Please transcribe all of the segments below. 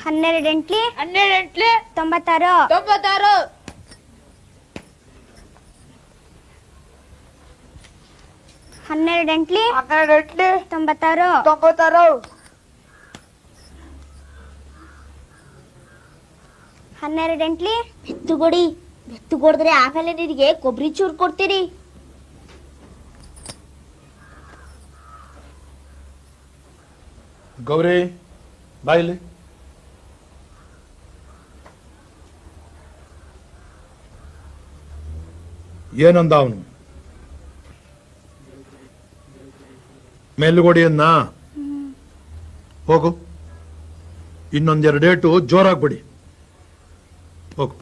12 ಎಂಟ್ಲಿ 12 ಎಂಟ್ಲಿ 96 96 12 ಎಂಟ್ಲಿ 12 ಎಂಟ್ಲಿ 96 96 12 ಎಂಟ್ಲಿ ಬೆತ್ತುಗೊಡಿ. ಬೆತ್ತುಗೊಡಿದ್ರೆ ಆಮೇಲೆ ನಿನಗೆ ಕೊಬ್ಬರಿ ಚೂರು ಕೊಡ್ತೀರಿ. ಗೌರಿ ಬಾಯಿಲಿ. ಏನಂದ ಅವನು? ಮೇಲುಗೋಡಿಯನ್ನ ಹೋಗು, ಇನ್ನೊಂದೆರಡು ಡೇಟು ಜೋರಾಗ್ಬಿಡಿ. ಹೋಗು.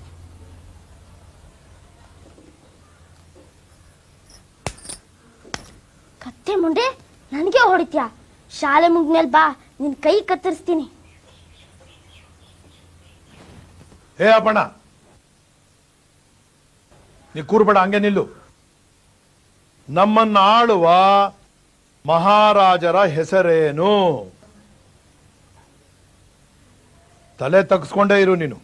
ಕತ್ತೆ ಮುಂಡೆ ನನಗೆ ಹೊಡಿತ್ಯಾ? ಶಾಲೆ ಮುಗ್ಮೇಲೆ ಬಾ, ನಿನ್ ಕೈ ಕತ್ತರಿಸ್ತೀನಿ. ಹೇ ಅಪ್ಪಣ್ಣ, ನೀ ಕೂರ್ಬೇಡ, ಹಂಗೆ ನಿಲ್ಲು. ನಮ್ಮನ್ನ ಆಳುವ ಮಹಾರಾಜರ ಹೆಸರೇನು? ತಲೆ ತಗ್ಸ್ಕೊಂಡೇ ಇರು ನೀನು.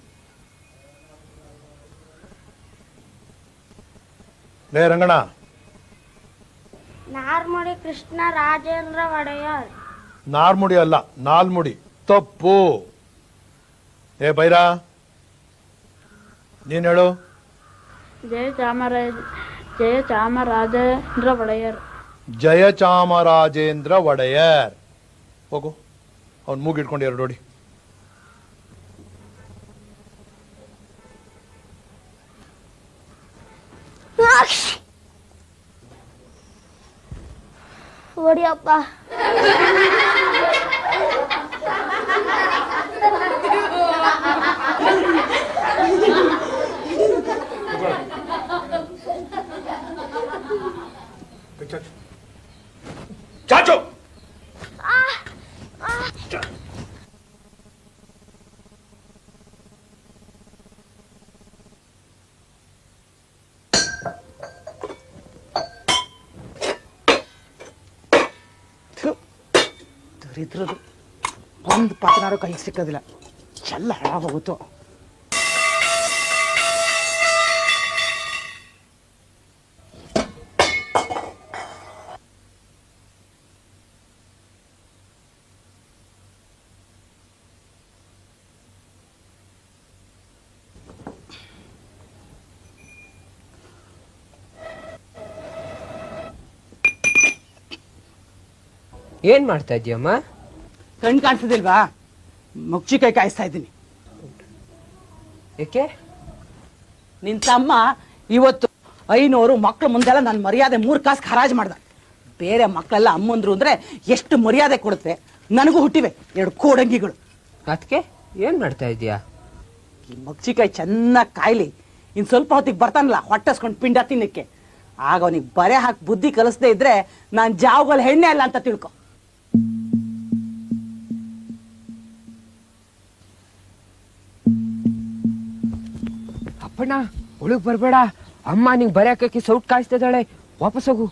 ಲೇ ರಂಗಣ. ನಾರ್ಮುಡಿ ಕೃಷ್ಣ ರಾಜೇಂದ್ರ ಒಡೆಯರ್. ನಾರ್ಮುಡಿ ಅಲ್ಲ, ನಾಲ್ಮುಡಿ. ತಪ್ಪು. ಏ ಬೈರಾ, ನೀನ್ ಹೇಳು. ಜಯ ಚಾಮರಾಜೇಂದ್ರ ಒಡೆಯರ್. ಜಯ ಚಾಮರಾಜೇಂದ್ರ ಒಡೆಯರ್. ಹೋಗು, ಅವ್ನು ಮೂಗಿಟ್ಕೊಂಡು ಎರಡು ನೋಡಿ. ಹೊಡಿಯಪ್ಪ. ಚಾಚು. ದರಿದ್ರದು ಒಂದು ಪಾತ್ರಾರು ಕೈಗೆ ಸಿಕ್ಕೋದಿಲ್ಲ, ಎಲ್ಲ ಹಾಳಾಗೋಗುತ್ತೋ. ಏನ್ ಮಾಡ್ತಾ ಇದೀಯಮ್ಮ? ಕಣ್ ಕಾಣಿಸೋದಿಲ್ವಾ? ಮುಗ್ಚಿಕಾಯಿ ಕಾಯಿಸ್ತಾ ಇದ್ದೀನಿ. ಏಕೆ? ನಿನ್ ತಮ್ಮ ಇವತ್ತು 500 ಮಕ್ಳ ಮುಂದೆಲ್ಲ ನನ್ನ ಮರ್ಯಾದೆ 3 ಕಾಸು ಹರಾಜು ಮಾಡ್ದ. ಬೇರೆ ಮಕ್ಕಳೆಲ್ಲ ಅಮ್ಮಂದ್ರು ಅಂದ್ರೆ ಎಷ್ಟು ಮರ್ಯಾದೆ ಕೊಡುತ್ತೆ. ನನಗೂ ಹುಟ್ಟಿವೆ 2 ಕೋಡಂಗಿಗಳು. ಅದಕ್ಕೆ ಏನ್ ಮಾಡ್ತಾ ಇದೀಯಾ? ಈ ಮುಗ್ಚಿಕಾಯಿ ಚೆನ್ನಾಗಿ ಕಾಯ್ಲಿ, ಇನ್ ಸ್ವಲ್ಪ ಹೊತ್ತಿಗೆ ಬರ್ತಾನಲ್ಲ ಹೊಟ್ಟೆಸ್ಕೊಂಡು ಪಿಂಡ ತಿನ್ನಕ್ಕೆ. ಆಗ ಅವನಿಗೆ ಬರೆ ಹಾಕಿ ಬುದ್ಧಿ ಕಲಿಸದೇ ಇದ್ರೆ ನಾನ್ ಜಾವಗಲ್ ಹೆಣ್ಣೆ ಅಲ್ಲ ಅಂತ ತಿಳ್ಕೊ. ಅಪ್ಪಣ್ಣ, ಒಳಗ್ ಬರ್ಬೇಡ. ಅಮ್ಮ ನಿಂಗೆ ಬರೆಯಕ್ಕೆ ಸೌಟ್ ಕಾಯಿಸ್ತಾ ಇದ್ದಾಳೆ. ವಾಪಸ್ ಹೋಗು.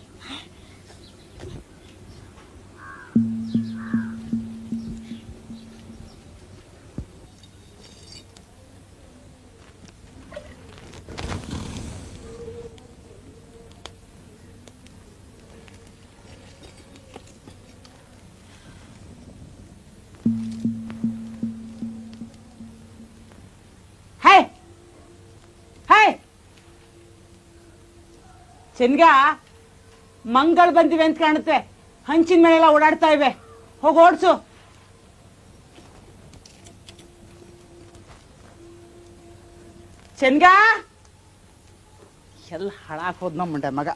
ಚೆನ್ಗ ಮಂಗಳ್ ಬಂದಿವೆ ಅಂತ ಕಾಣುತ್ತೆ. ಹಂಚಿನ ಮೇಲೆಲ್ಲ ಓಡಾಡ್ತಾ ಇವೆ, ಹೋಗಿ ಓಡ್ಸು. ಚೆನ್ಗ ಎಲ್ಲ ಹಾಳಾಕ್ ಹೋದ್ ನಮ್ಮ ಮುಂಡೆ ಮಗ.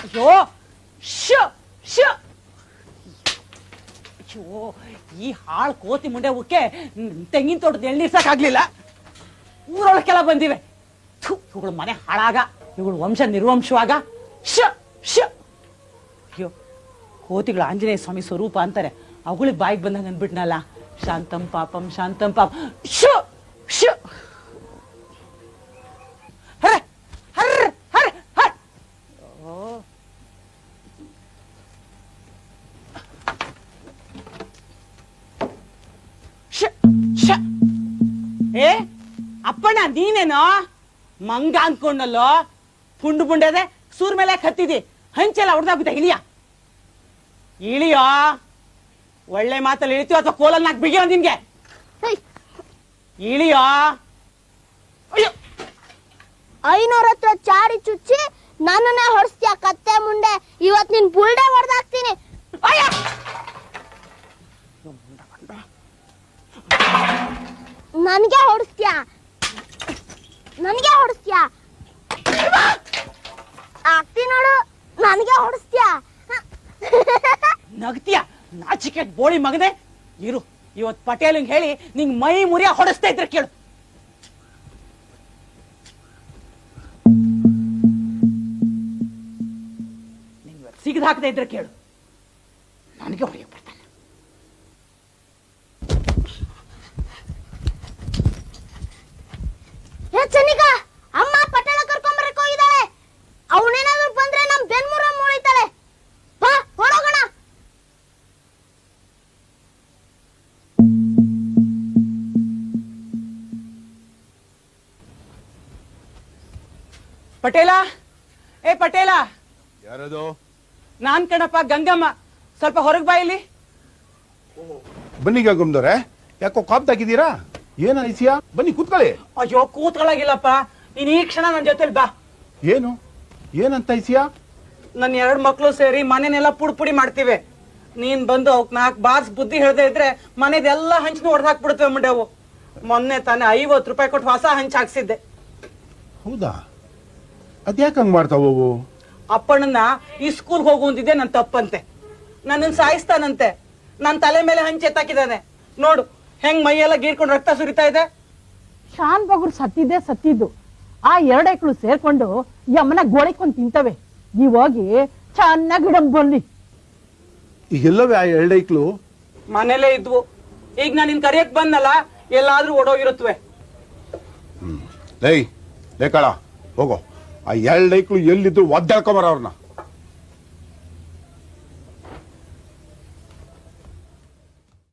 ಅಯ್ಯೋ ಶೋ ಶೋ. ಅಯ್ಯೋ, ಈ ಹಾಳು ಕೋತಿ ಮುಂಡೆ ಉಕ್ಕೆ ತೆಂಗಿನ ತೋಟದ ಎಳ್ನೀರ್ ಸಾಕಾಗ್ಲಿಲ್ಲ. ಊರೊಳಕ್ಕೆಲ್ಲ ಬಂದಿವೆ. ಇವುಗಳ ಮನೆ ಹಾಳಾಗ, ಇವುಗಳ ವಂಶ ನಿರ್ವಂಶವಾಗ. ಅಯ್ಯೋ, ಕೋತಿಗಳು ಆಂಜನೇಯ ಸ್ವಾಮಿ ಸ್ವರೂಪ ಅಂತಾರೆ, ಅವುಗಳಿಗೆ ಬಾಯಿಗೆ ಬಂದಂಗ ಅಂದ್ಬಿಟ್ನಲ್ಲ. ಶಾಂತಂ ಪಾಪಂ ಶಾಂತಂ ಪಾಪ. Show show. ಅಪ್ಪಣ್ಣ ನೀನೇನೋ ಮಂಗ ಅನ್ಕೊಂಡಲ್ಲೋ ಪುಂಡು ಪುಂಡದೆ ಸೂರ್ ಮೇಲೆ ಹತ್ತಿದಿ ಹಂಚೆಲ್ಲ ಹೊಡೆದಾಗುತ್ತೆ ಇಳಿಯ ಇಳಿಯೋ ಒಳ್ಳೆ ಮಾತಲ್ಲಿ ಇಳಿತೀವ ಅಥವಾ ಕೋಲಲ್ಲಿ ನಾಕ್ ಬಿಗಿಯೋ ನಿನ್ಗೆ ಇಳಿಯೋ ಅಯ್ಯೋ 500 ಹತ್ರ ಚಾಡಿ ಚುಚ್ಚಿ ನನ್ನನ್ನೇ ಹೊಡಿಸ್ತೀಯ ಕತ್ತೆ ಮುಂಡೆ ಇವತ್ ನಿನ್ ಬುಲ್ಡೆ ಹೊಡೆದಾಕ್ತೀನಿ ಅಯ್ಯ ನನ್ಗೆ ಹೊಡಿಸ್ತೀಯ ಆಗ್ತಿ ನೋಡು ನನ್ಗೆ ಹೊಡಿಸ್ತೀಯ ನಗ್ತೀಯ ನಾಚಿಕೆ ಬೋಳಿ ಮಗದೆ ಇರು ಇವತ್ ಪಟೇಲಿಂಗ್ ಹೇಳಿ ನಿಂಗ್ ಮೈ ಮುರಿಯ ಹೊಡೆಸ್ತಾ ಇದ್ರೆ ಕೇಳು ನಿಂಗ್ ಸಿಗದ್ ಹಾಕದೇ ಇದ್ರೆ ಕೇಳು ನನಗೆ ಹೊಡೆಯಕ್ ಬರ್ತಾನೆ ಚನ್ನಿಕ ಅಮ್ಮ ಪಟ್ಟಣ ಕರ್ಕೊಂಬರಕ್ ಹೋಗಿದ್ದಾಳೆ ಅವನೇನಾದ್ರೂ ಬಂದ್ರೆ ನಮ್ ಬೆನ್ಮುರ ಮೂಳಿತಾಳೆ ಬಾ ಹೊರಗೋಣ ಪಟೇಲ ಏ ಪಟೇಲ ಯಾರದು? ನಾನ್ ಕಣಪ್ಪ ಗಂಗಮ್ಮ ಸ್ವಲ್ಪ ಹೊರಗ್ ಬಾ ಇಲ್ಲಿ ಬನ್ನಿ ಗಂಗಮ್ಮದವ್ರೆ ಯಾಕೋ ಕಾಪ್ದಾಗಿದ್ದೀರಾ ಏನ ಐಸಿಯಾ ಬನ್ನಿ ಕೂತ್ಕೊಳ್ಳಿ. ಅಯ್ಯೋ ಕೂತ್ಕೊಳ್ಳಾಗಿಲ್ಲಪ್ಪ ನೀನ್ ಈ ಕ್ಷಣ ನನ್ ಜೊತೆಲಿ ಬಾ ಏನು ಏನಂತ ಐಸಿಯಾ? ನನ್ 2 ಮಕ್ಳು ಸೇರಿ ಮನೆನೆಲ್ಲ ಪುಡಿ ಮಾಡ್ತೀವಿ ನೀನ್ ಬಂದು ಅವಕ್ 4 ಬಾರ್ಸ್ ಬುದ್ಧಿ ಹೇಳ್ದೆ ಇದ್ರೆ ಮನೆದೆಲ್ಲ ಹಂಚನು ಹೊಡೆದ್ ಹಾಕ್ಬಿಡ್ತೇವೆ ಮುಂಡೆವು ಮೊನ್ನೆ ತಾನೆ 50 ರೂಪಾಯಿ ಕೊಟ್ಟು ಹೊಸ ಹಂಚ್ ಹಾಕ್ಸಿದ್ದೆ. ಹೌದಾ ಅದ್ಯಾಕೆ ಹಂಗ್ ಮಾಡ್ತಾವು? ಅಪ್ಪಣ್ಣನ ಈ ಸ್ಕೂಲ್ ಹೋಗು ಅಂತಿದ್ದೆ ನನ್ ತಪ್ಪಂತೆ ನನ್ನನ್ ಸಾಯಿಸ್ತಾನಂತೆ ನನ್ ತಲೆ ಮೇಲೆ ಹಂಚ್ ಎತ್ತಾಕಿದ್ದಾನೆ ನೋಡು ಹೆಂಗ್ ಮೈಯೆಲ್ಲ ಗೀರ್ಕೊಂಡು ರಕ್ತ ಸುರಿತಾ ಇದೆ. ಶಾನ್ ಬಗುರ್ ಸತ್ತಿದ್ದು ಆ 2 ಎಕ್ಳು ಸೇರ್ಕೊಂಡು ಯಮ್ಮನ ಗೋಳಿಕೊಂಡ್ ತಿಂತವೆ ನೀವ್ ಹೋಗಿ ಚೆನ್ನಾಗಿ ಇಡಮ್ ಬನ್ನಿ. ಈಗೆಲ್ಲವೇ ಆ 2 ಐಕ್ಳು ಮನೇಲೇ ಇದ್ವು ಈಗ ನಾನು ನಿನ್ ಕರಿಯಕ್ ಬಂದಲ್ಲ ಎಲ್ಲಾದ್ರೂ ಓಡೋಗಿರುತ್ತವೆ. ಲೇ ಕಳ ಹೋಗೋ ಆ 2 ಐಕ್ಳು ಎಲ್ಲಿದ್ರು ಒದ್ದಾಡ್ಕೊಂಬರ ಅವ್ರನ್ನ.